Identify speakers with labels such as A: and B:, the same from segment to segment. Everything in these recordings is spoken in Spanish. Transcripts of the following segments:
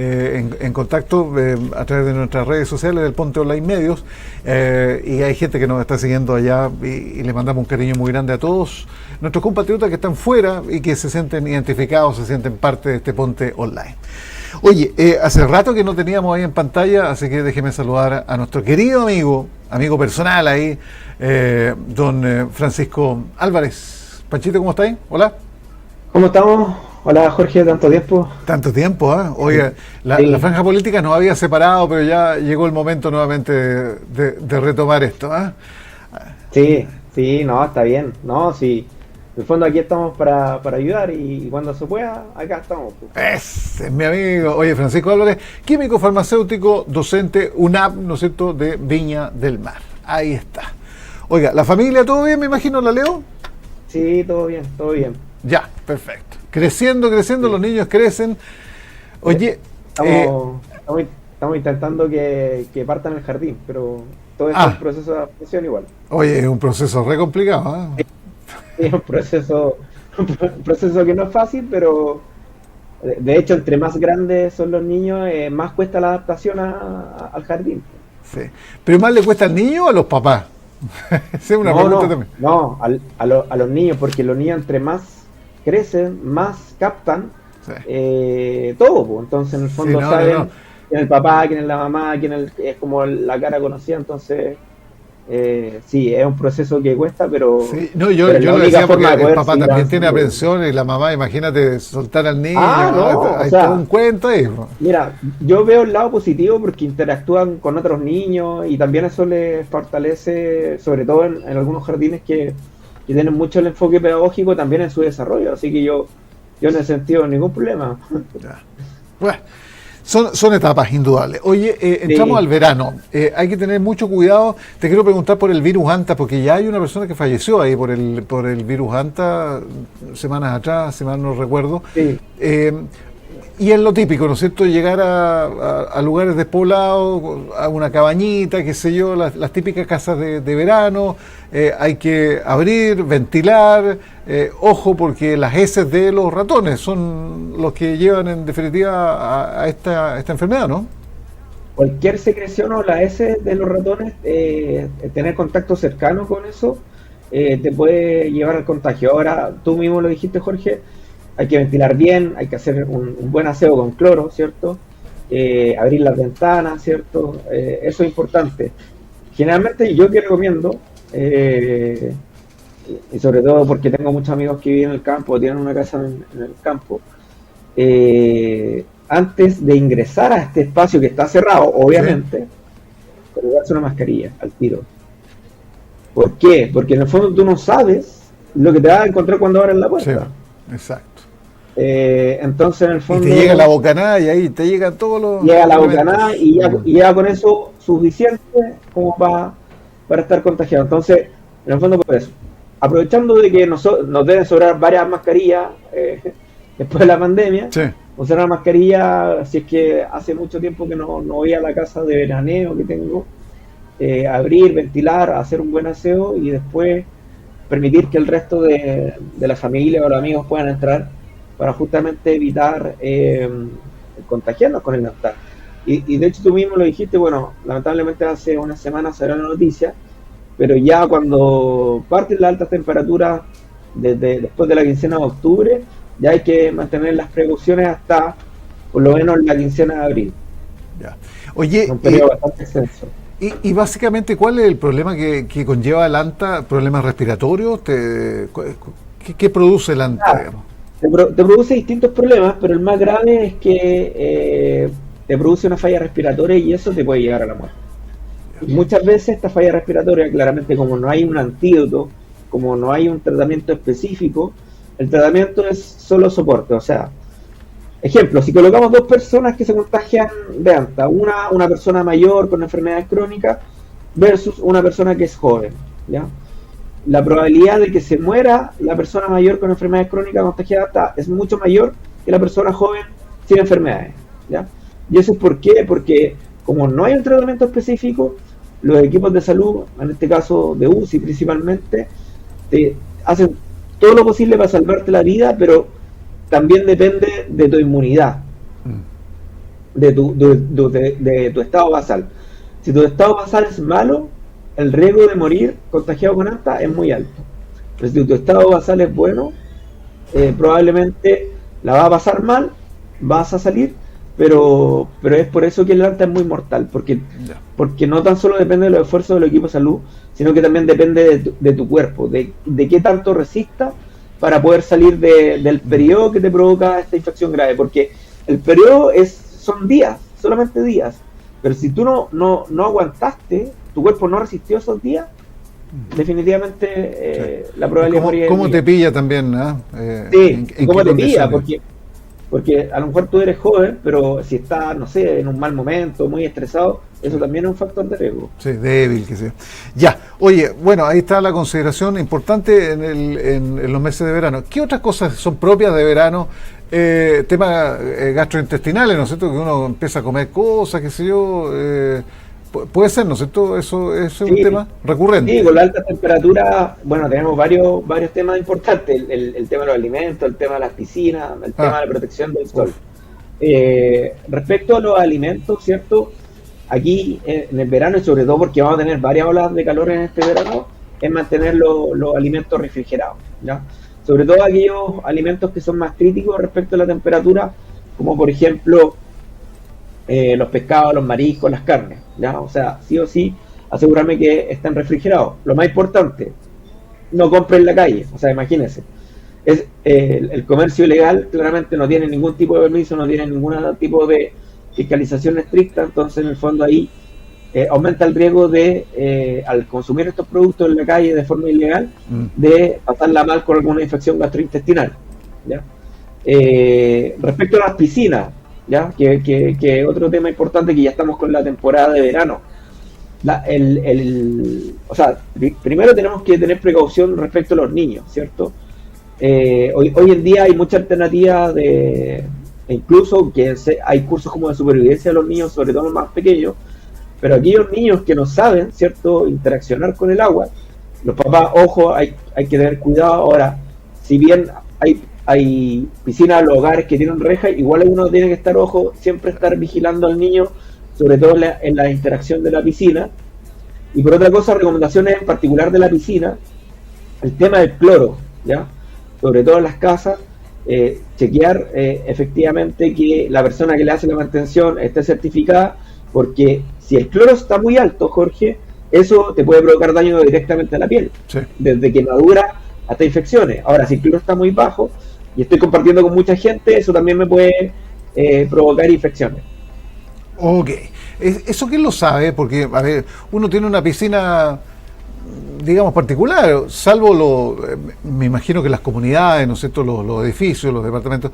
A: en contacto a través de nuestras redes sociales del Ponte Online Medios, y hay gente que nos está siguiendo allá y le mandamos un cariño muy grande a todos nuestros compatriotas que están fuera y que se sienten identificados, se sienten parte de este Ponte Online. Oye, hace rato que no teníamos ahí en pantalla, así que déjeme saludar a nuestro querido amigo personal ahí, don Francisco Álvarez. Panchito, ¿cómo está ahí? Hola.
B: ¿Cómo estamos? Hola Jorge, tanto tiempo.
A: Tanto tiempo, ¿eh? Oiga,
B: Sí,
A: la franja política nos había separado, pero ya llegó el momento nuevamente de retomar esto, ¿eh?
B: sí, no, está bien. No, sí. En el fondo aquí estamos para ayudar y cuando se pueda, acá estamos, pues.
A: Ese es mi amigo. Oye, Francisco Álvarez, químico farmacéutico, docente UNAP, ¿no es cierto?, de Viña del Mar. Ahí está. Oiga, ¿la familia todo bien, me imagino, la Leo?
B: Sí, todo bien, todo bien.
A: Ya, perfecto. Creciendo,
B: Sí.
A: los niños crecen. Oye,
B: Estamos intentando que partan el jardín, pero todo esto es un proceso de adaptación igual.
A: oye, es un proceso re complicado, ¿eh?
B: Es un proceso que no es fácil, pero de hecho, entre más grandes son los niños, más cuesta la adaptación al jardín.
A: Sí. ¿Pero más le cuesta al niño o a los papás? Esa es una pregunta también.
B: No, a los niños, porque los niños entre más crecen, más captan
A: Sí.
B: todo, pues. Entonces en el fondo
A: Sí,
B: saben
A: no.
B: quién es el papá, quién es la mamá, es como la cara conocida. Entonces sí, es un proceso que cuesta,
A: Sí, no, yo
B: pero es la
A: lo
B: única
A: decía porque
B: forma de
A: el
B: poder
A: papá
B: seguir
A: también tiene
B: avanzando.
A: aprensión y la mamá, imagínate, soltar al niño,
B: No, o
A: hay todo
B: sea,
A: un cuento ahí, po.
B: mira, yo veo el lado positivo porque interactúan con otros niños y también eso les fortalece, sobre todo en algunos jardines que tienen mucho el enfoque pedagógico también en su desarrollo. Así que yo en ese sentido ningún problema.
A: Ya. Bueno, son etapas indudables. Oye, entramos
B: Sí,
A: al verano. Hay que tener mucho cuidado. Te quiero preguntar por el virus Anta, porque ya hay una persona que falleció ahí por el virus Anta semanas atrás, si mal no recuerdo.
B: sí.
A: Eh, y es lo típico, ¿no es cierto? Llegar a lugares despoblados, a una cabañita, qué sé yo, las típicas casas de verano. Hay que abrir, ventilar. Ojo, porque las heces de los ratones son los que llevan en definitiva a esta enfermedad, ¿no?
B: Cualquier secreción o la S de los ratones, tener contacto cercano con eso, te puede llevar al contagio. Ahora, tú mismo lo dijiste, Jorge, hay que ventilar bien, hay que hacer un buen aseo con cloro, ¿cierto? Abrir las ventanas, ¿cierto? Eso es importante. Generalmente yo que recomiendo, eh, y sobre todo porque tengo muchos amigos que viven en el campo, tienen una casa en el campo, antes de ingresar a este espacio que está cerrado,
A: Sí,
B: obviamente, colocarse una mascarilla al tiro. ¿Por qué? Porque en el fondo tú no sabes lo que te vas a encontrar cuando abres la
A: sí,
B: puerta.
A: exacto.
B: Entonces, en el
A: Y te llega la
B: fondo,
A: bocanada y ahí te llegan todos
B: llega
A: los
B: la bocanada
A: elementos.
B: y ya con eso suficiente como para estar contagiado. Entonces, en el fondo, por eso, aprovechando de que nos deben sobrar varias mascarillas después de la pandemia,
A: Sí,
B: usar una mascarilla, si es que hace mucho tiempo que no voy a la casa de veraneo que tengo, abrir, ventilar, hacer un buen aseo y después permitir que el resto de la familia o los amigos puedan entrar para justamente evitar contagiarnos con el Naptar. Y de hecho tú mismo lo dijiste, bueno, lamentablemente hace unas semanas salió la noticia, pero ya cuando parten las altas temperaturas después de la quincena de octubre, ya hay que mantener las precauciones hasta por lo menos la quincena de abril,
A: ya.
B: en
A: Oye,
B: un periodo bastante extenso.
A: y básicamente, ¿cuál es el problema que conlleva el ANTA? ¿Problemas respiratorios? ¿Qué produce el ANTA,
B: Ah,
A: digamos?
B: te produce distintos problemas, pero el más grave es que te produce una falla respiratoria y eso te puede llevar a la muerte. Y muchas veces esta falla respiratoria, claramente como no hay un antídoto, como no hay un tratamiento específico, el tratamiento es solo soporte. O sea, ejemplo, si colocamos dos personas que se contagian de ANTA, una persona mayor con enfermedades crónicas versus una persona que es joven, ¿ya? La probabilidad de que se muera la persona mayor con enfermedades crónicas contagiada es mucho mayor que la persona joven sin enfermedades, ¿ya? ¿Y eso es por qué? Porque como no hay un tratamiento específico, los equipos de salud, en este caso de UCI principalmente, te hacen todo lo posible para salvarte la vida, pero también depende de tu inmunidad.
A: Mm.
B: de tu estado basal. Si tu estado basal es malo, el riesgo de morir contagiado con afta es muy alto. Pero si tu estado basal es bueno, probablemente la va a pasar mal, vas a salir, pero es por eso que el afta es muy mortal, porque no tan solo depende de los esfuerzos del equipo de salud, sino que también depende de tu cuerpo, de qué tanto resista para poder salir del periodo que te provoca esta infección grave, porque el periodo son días, solamente días, pero si tú no aguantaste, tu cuerpo no resistió esos días, definitivamente la probabilidad de morir.
A: ¿Cómo te pilla también?
B: Sí, ¿cómo te pilla? Porque a lo mejor tú eres joven, pero si estás, no sé, en un mal momento, muy estresado, eso también es un factor de riesgo.
A: Sí, débil, que sea. Ya, oye, bueno, ahí está la consideración importante en los meses de verano. ¿Qué otras cosas son propias de verano? Temas gastrointestinales, ¿no es cierto? Que uno empieza a comer cosas, qué sé yo. Puede ser, ¿no es cierto? Eso es un tema recurrente.
B: Sí, con la alta temperatura, bueno, tenemos varios temas importantes. El tema de los alimentos, el tema de las piscinas, el tema de la protección del sol. Respecto a los alimentos, ¿cierto? Aquí en el verano, y sobre todo porque vamos a tener varias olas de calor en este verano, es mantener los alimentos refrigerados, ¿ya? Sobre todo aquellos alimentos que son más críticos respecto a la temperatura, como por ejemplo los pescados, los mariscos, las carnes, ¿ya? O sea, sí o sí, asegurarme que estén refrigerados. Lo más importante, no compre en la calle, o sea, imagínense. El comercio ilegal claramente no tiene ningún tipo de permiso, no tiene ningún tipo de fiscalización estricta, entonces en el fondo ahí aumenta el riesgo de, al consumir estos productos en la calle de forma ilegal, de pasarla mal con alguna infección gastrointestinal, ¿ya? Respecto a las piscinas, ¿ya? Que otro tema importante, que ya estamos con la temporada de verano. O sea, primero tenemos que tener precaución respecto a los niños, ¿cierto? Hoy en día hay mucha alternativa incluso que hay cursos como de supervivencia de los niños, sobre todo los más pequeños, pero aquellos niños que no saben, ¿cierto?, interaccionar con el agua, los papás, ojo, hay que tener cuidado. Ahora, si bien hay piscinas en los hogares que tienen rejas, igual uno tiene que estar, ojo, siempre estar vigilando al niño, sobre todo en la interacción de la piscina. Y por otra cosa, recomendaciones en particular de la piscina, el tema del cloro, ¿ya? Sobre todo en las casas, chequear efectivamente que la persona que le hace la mantención esté certificada, porque si el cloro está muy alto, Jorge, eso te puede provocar daño directamente a la piel, sí, desde quemadura hasta infecciones. Ahora, si el cloro está muy bajo, y estoy compartiendo con mucha gente, eso también me puede provocar infecciones.
A: Ok, ¿eso quién lo sabe? Porque, a ver, uno tiene una piscina, digamos, particular, salvo me imagino que las comunidades, ¿no es cierto?, los edificios, los departamentos,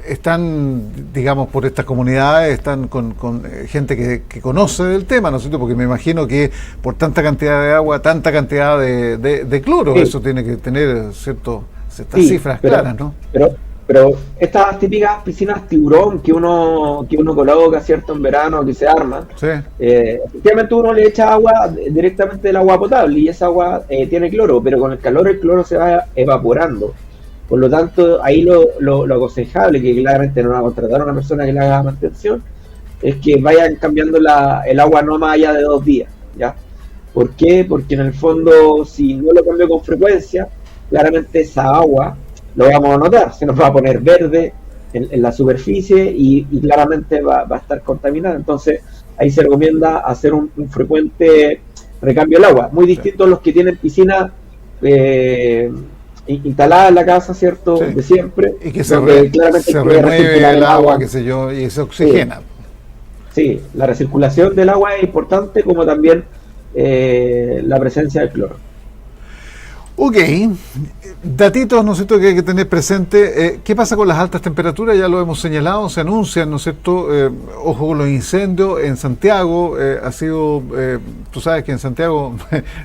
A: están, digamos, por estas comunidades, están con gente que conoce del tema, ¿no es cierto?, porque me imagino que por tanta cantidad de agua, tanta cantidad de cloro, sí, eso tiene que tener ciertas sí, cifras claras, ¿no?
B: Pero estas típicas piscinas tiburón que uno coloca, ¿cierto?, en verano, que se arman, sí, efectivamente uno le echa agua directamente del agua potable, y esa agua tiene cloro, pero con el calor el cloro se va evaporando. Por lo tanto, ahí lo aconsejable, que claramente no va a contratar a una persona que le haga mantención, es que vayan cambiando el agua no más allá de 2 días, ¿ya? ¿Por qué? Porque en el fondo, si no lo cambio con frecuencia, claramente esa agua lo vamos a notar, se nos va a poner verde en la superficie y claramente va a estar contaminada. Entonces ahí se recomienda hacer un frecuente recambio del agua, muy distinto a los que tienen piscina instalada en la casa, ¿cierto?, sí, de siempre,
A: y que se remueve el agua, qué sé yo, y se oxigena.
B: Sí, la recirculación del agua es importante, como también la presencia del cloro.
A: Ok, datitos, ¿no es cierto?, que hay que tener presente. ¿Qué pasa con las altas temperaturas? Ya lo hemos señalado, se anuncian, ¿no es cierto? Ojo con los incendios en Santiago. Ha sido, tú sabes que en Santiago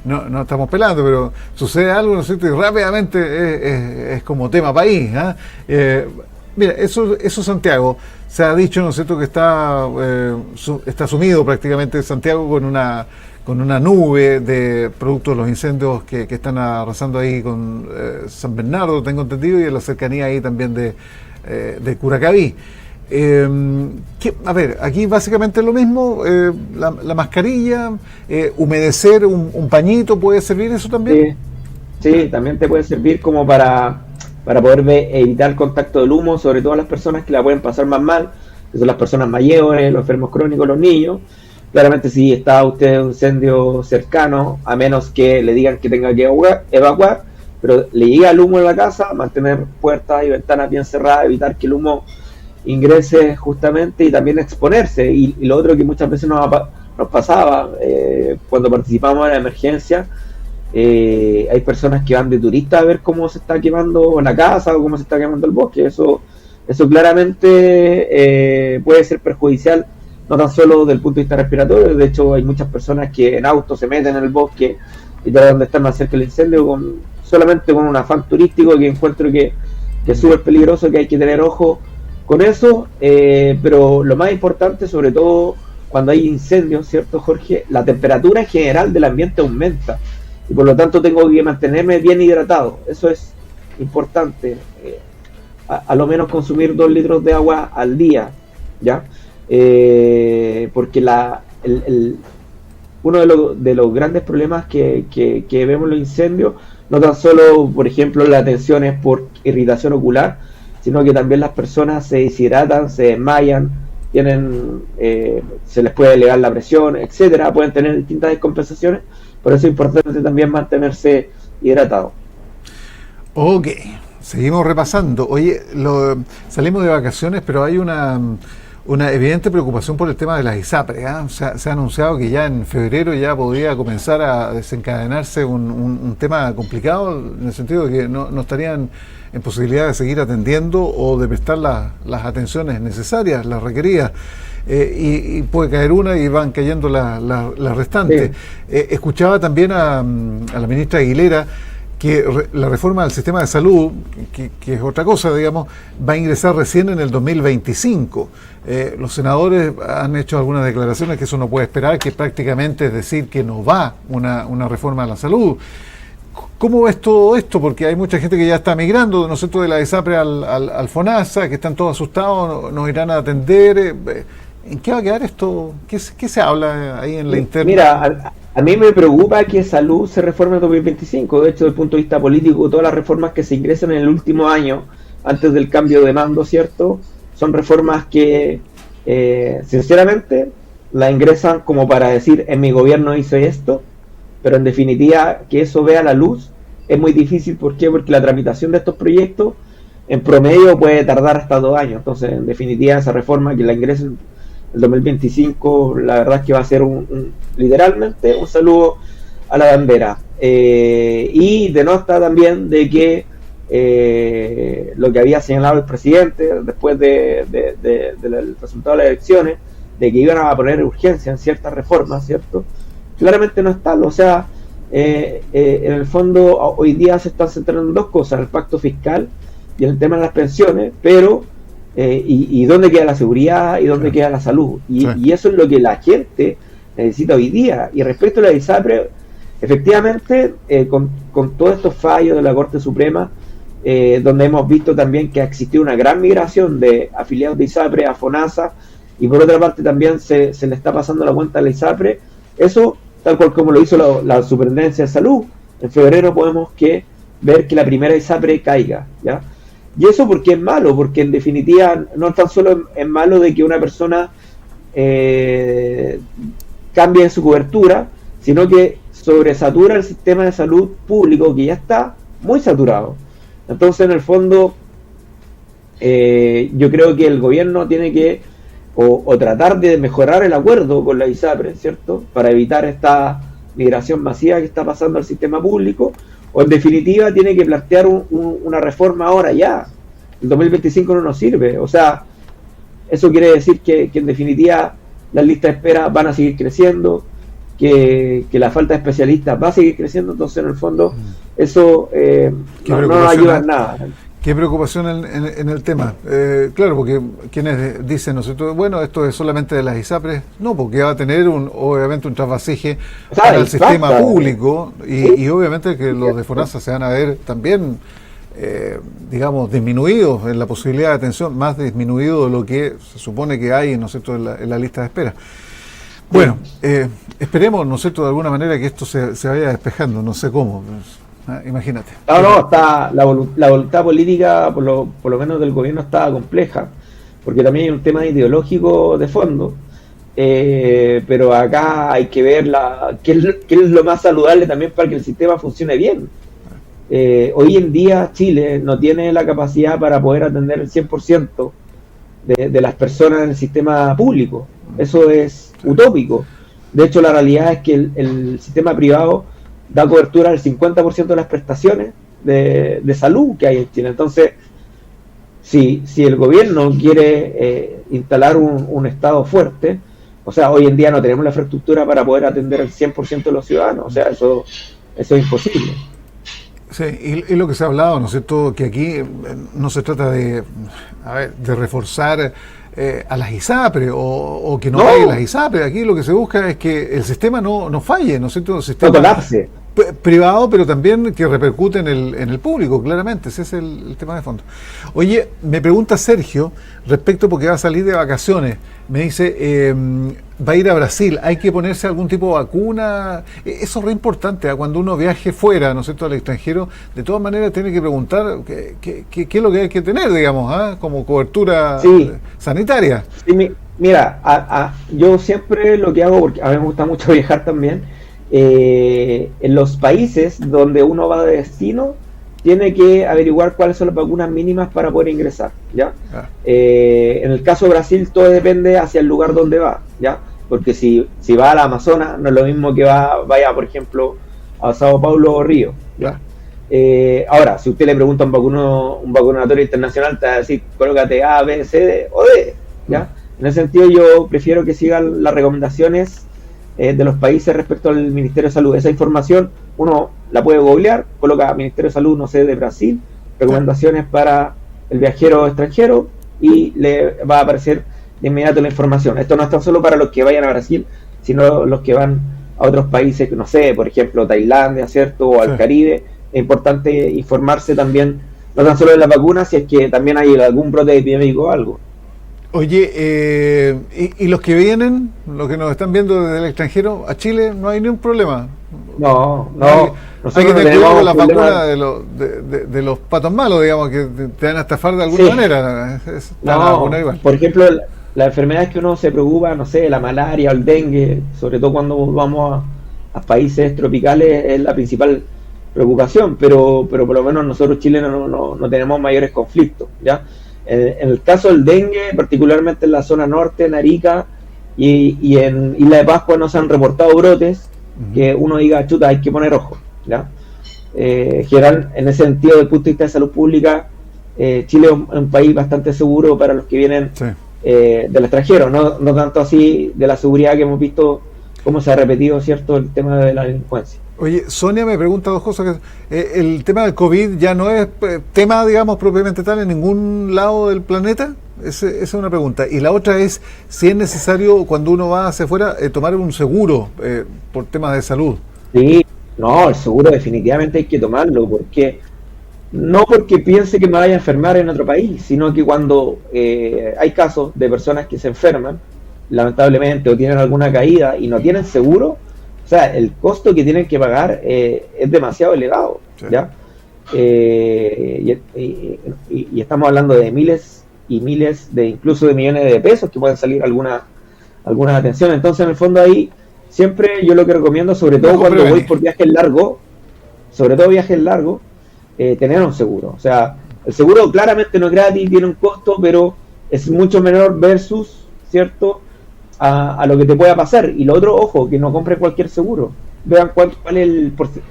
A: no estamos pelando, pero sucede algo, ¿no es cierto?, y rápidamente es como tema país, ¿eh? Mira, eso Santiago, se ha dicho, ¿no es cierto?, que está sumido prácticamente Santiago con una nube de productos de los incendios que están arrasando ahí con San Bernardo, tengo entendido, y en la cercanía ahí también de Curacaví. A ver, aquí básicamente es lo mismo, la mascarilla, humedecer un pañito, ¿puede servir eso también?
B: Sí, también te puede servir como para poder evitar el contacto del humo, sobre todo a las personas que la pueden pasar más mal, que son las personas mayores, los enfermos crónicos, los niños. Claramente si está usted en un incendio cercano, a menos que le digan que tenga que evacuar, pero le llega el humo en la casa, mantener puertas y ventanas bien cerradas, evitar que el humo ingrese justamente y también exponerse. Y lo otro que muchas veces nos pasaba cuando participamos en la emergencia, hay personas que van de turistas a ver cómo se está quemando la casa o cómo se está quemando el bosque. Eso claramente puede ser perjudicial, no tan solo desde el punto de vista respiratorio. De hecho, hay muchas personas que en auto se meten en el bosque y tratan de estar más cerca del incendio solamente con un afán turístico, que encuentro que es súper peligroso, que hay que tener ojo con eso. Pero lo más importante, sobre todo cuando hay incendios, ¿cierto, Jorge? La temperatura en general del ambiente aumenta y por lo tanto tengo que mantenerme bien hidratado. Eso es importante. A lo menos consumir 2 litros de agua al día, ¿ya? Porque uno de los grandes problemas que vemos en los incendios, no tan solo, por ejemplo, la atención es por irritación ocular, sino que también las personas se deshidratan, se desmayan, se les puede elevar la presión, etcétera, pueden tener distintas descompensaciones. Por eso es importante también mantenerse hidratado.
A: Ok, seguimos repasando. Oye, salimos de vacaciones, pero hay una evidente preocupación por el tema de las ISAPRES, ¿eh? Se ha anunciado que ya en febrero ya podría comenzar a desencadenarse un tema complicado, en el sentido de que no estarían en posibilidad de seguir atendiendo o de prestar las atenciones necesarias, las requeridas. Y puede caer una y van cayendo las restantes. Sí. Escuchaba también a la ministra Aguilera que la reforma del sistema de salud, que es otra cosa, digamos, va a ingresar recién en el 2025. Los senadores han hecho algunas declaraciones que eso no puede esperar, que prácticamente es decir que no va una reforma de la salud. ¿Cómo ves todo esto? Porque hay mucha gente que ya está migrando, ¿no es cierto?, de la ISAPRE al FONASA, que están todos asustados, nos irán a atender. ¿En qué va a quedar esto? ¿Qué se habla ahí en la interna?
B: Mira, a mí me preocupa que salud se reforme en 2025. De hecho, desde el punto de vista político, todas las reformas que se ingresan en el último año, antes del cambio de mando, ¿cierto?, son reformas que, sinceramente, la ingresan como para decir, en mi gobierno hice esto, pero en definitiva, que eso vea la luz es muy difícil. ¿Por qué? Porque la tramitación de estos proyectos, en promedio, puede tardar hasta 2 años. Entonces, en definitiva, esa reforma que la ingresen el 2025, la verdad es que va a ser literalmente un saludo a la bandera. Y denota también de que lo que había señalado el presidente después del resultado de las elecciones, de que iban a poner urgencia en ciertas reformas, ¿cierto? Claramente no está. O sea, en el fondo hoy día se están centrando en 2 cosas, en el pacto fiscal y en el tema de las pensiones, pero y dónde queda la seguridad y dónde queda la salud. Y eso es lo que la gente necesita hoy día. Y respecto a la ISAPRE, efectivamente, con todos estos fallos de la Corte Suprema, donde hemos visto también que ha existido una gran migración de afiliados de ISAPRE a FONASA, y por otra parte también se le está pasando la cuenta a la ISAPRE, eso tal cual como lo hizo la Superintendencia de Salud. En febrero podemos ver que la primera ISAPRE caiga, ¿ya? Y eso porque es malo, porque en definitiva no tan solo es malo de que una persona cambie su cobertura, sino que sobresatura el sistema de salud público, que ya está muy saturado. Entonces, en el fondo, yo creo que el gobierno tiene que o tratar de mejorar el acuerdo con la ISAPRE, ¿cierto?, para evitar esta migración masiva que está pasando al sistema público, o en definitiva tiene que plantear una reforma ahora ya. El 2025 no nos sirve. O sea, eso quiere decir que en definitiva las listas de espera van a seguir creciendo, que la falta de especialistas va a seguir creciendo. Entonces, en el fondo, eso no nos ayuda en nada.
A: Qué preocupación en el tema. Claro, porque quienes dicen, ¿no es cierto?, bueno, esto es solamente de las ISAPRES. No, porque va a tener obviamente un trasvasije para el sistema público y obviamente que los de FONASA se van a ver también digamos, disminuidos en la posibilidad de atención, más disminuido de lo que se supone que hay, ¿no es cierto?, en la lista de espera. Bueno, esperemos, ¿no es cierto?, de alguna manera que esto se vaya despejando, no sé cómo, imagínate.
B: No, está la voluntad política, por lo menos del gobierno, está compleja, porque también hay un tema ideológico de fondo, pero acá hay que ver qué es lo más saludable también para que el sistema funcione bien. Hoy en día Chile no tiene la capacidad para poder atender el 100% de las personas en el sistema público. Eso es utópico. De hecho, la realidad es que el sistema privado da cobertura al 50% de las prestaciones de salud que hay en Chile. Entonces, si el gobierno quiere instalar un Estado fuerte, o sea, hoy en día no tenemos la infraestructura para poder atender al 100% de los ciudadanos. O sea, eso es imposible.
A: Sí, y lo que se ha hablado, ¿no es cierto?, que aquí no se trata de reforzar a las ISAPRE o que no paguen las ISAPRE. Aquí lo que se busca es que el sistema no falle, ¿no es cierto?, el sistema
B: no colapse.
A: Privado, pero también que repercute en el público, claramente. Ese es el tema de fondo. Oye, me pregunta Sergio, respecto porque va a salir de vacaciones, me dice, va a ir a Brasil, ¿hay que ponerse algún tipo de vacuna? Eso es re importante, cuando uno viaje fuera, ¿no es cierto?, al extranjero, de todas maneras tiene que preguntar qué es lo que hay que tener, digamos, como cobertura sanitaria.
B: Sí, mira, yo siempre lo que hago, porque a mí me gusta mucho viajar también, en los países donde uno va de destino, tiene que averiguar cuáles son las vacunas mínimas para poder ingresar, ¿ya? En el caso de Brasil, todo depende hacia el lugar donde va, ¿ya? Porque si va a la Amazonas, no es lo mismo que vaya, por ejemplo, a Sao Paulo o Río, ¿ya? Ahora, si usted le pregunta a un vacunatorio internacional, te va a decir, colócate A, B, C, D o D, ¿ya? En ese sentido, yo prefiero que sigan las recomendaciones de los países respecto al Ministerio de Salud. Esa información uno la puede googlear, coloca Ministerio de Salud, no sé, de Brasil, recomendaciones para el viajero extranjero, y le va a aparecer de inmediato la información. Esto no es tan solo para los que vayan a Brasil, sino los que van a otros países, no sé, por ejemplo, Tailandia, ¿cierto?, o al Caribe. Es importante informarse también, no tan solo de las vacunas, si es que también hay algún brote epidémico o algo.
A: Oye, ¿y los que vienen, los que nos están viendo desde el extranjero, a Chile no hay ningún problema?
B: No.
A: Hay que tener cuidado con las vacunas de los patos malos, digamos, que te van a estafar de alguna manera.
B: Igual. Por ejemplo, las enfermedades que uno se preocupa, no sé, la malaria o el dengue, sobre todo cuando vamos a países tropicales, es la principal preocupación, pero por lo menos nosotros chilenos no tenemos mayores conflictos, ¿ya? En el caso del dengue, particularmente en la zona norte, en Arica y en Isla de Pascua, no se han reportado brotes que uno diga, chuta, hay que poner ojo, ¿ya? General, en ese sentido, desde el punto de vista de salud pública, Chile es un país bastante seguro para los que vienen del extranjero, no tanto así de la seguridad que hemos visto cómo se ha repetido, ¿cierto?, el tema de la delincuencia.
A: Oye, Sonia me pregunta dos cosas. ¿El tema del COVID ya no es tema, digamos, propiamente tal en ningún lado del planeta? Esa es una pregunta. Y la otra es si es necesario, cuando uno va hacia afuera, tomar un seguro por temas de salud.
B: Sí, no, el seguro definitivamente hay que tomarlo, no porque piense que me vaya a enfermar en otro país, sino que cuando hay casos de personas que se enferman, lamentablemente, o tienen alguna caída y no tienen seguro, o sea, el costo que tienen que pagar es demasiado elevado, ¿ya? Y estamos hablando de miles y miles, incluso de millones de pesos que pueden salir algunas atenciones. Entonces, en el fondo ahí, siempre yo lo que recomiendo, sobre todo cuando voy por viajes largos, tener un seguro. O sea, el seguro claramente no es gratis, tiene un costo, pero es mucho menor versus, ¿cierto?, a lo que te pueda pasar. Y lo otro, ojo, que no compren cualquier seguro. Vean cuál es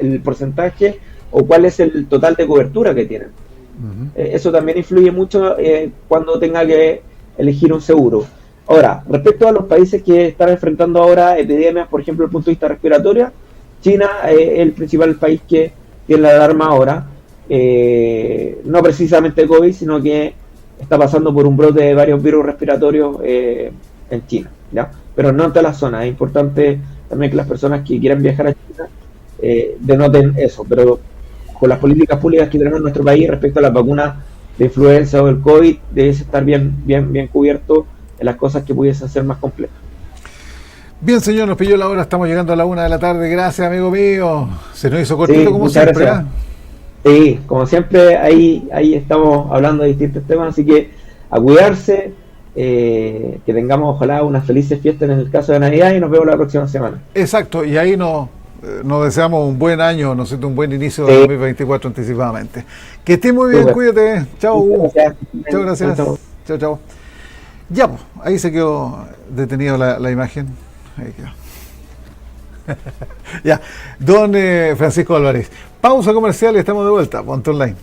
B: el porcentaje o cuál es el total de cobertura que tienen. Eso también influye mucho cuando tenga que elegir un seguro. Ahora, respecto a los países que están enfrentando ahora epidemias, por ejemplo, desde el punto de vista respiratorio, China es el principal país que tiene la alarma ahora. No precisamente COVID, sino que está pasando por un brote de varios virus respiratorios en China, ¿ya? Pero no en toda la zona. Es importante también que las personas que quieran viajar a China denoten eso, pero con las políticas públicas que tenemos en nuestro país respecto a las vacunas de influenza o del COVID, debes estar bien cubierto en las cosas que pudiesen ser más complejas.
A: Bien, señor, nos pilló la hora, estamos llegando a la 1 de la tarde. Gracias, amigo mío. Se nos hizo cortito,
B: Sí,
A: como
B: muchas
A: siempre.
B: gracias. Sí, como siempre, ahí estamos hablando de distintos temas, así que a cuidarse, que tengamos ojalá unas felices fiestas en el caso de Navidad y nos vemos la próxima semana.
A: Exacto, y ahí nos deseamos un buen año, ¿no es cierto? Un buen inicio de
B: Sí.
A: 2024 anticipadamente. Que estés muy bien,
B: Súper.
A: cuídate. Chao, Hugo.
B: Gracias.
A: Chao, gracias.
B: Chao, chao.
A: Chao, chao. Ya, pues, ahí se quedó detenido la imagen. Ahí quedó. Ya, don Francisco Álvarez. Pausa comercial y estamos de vuelta. Ponte online.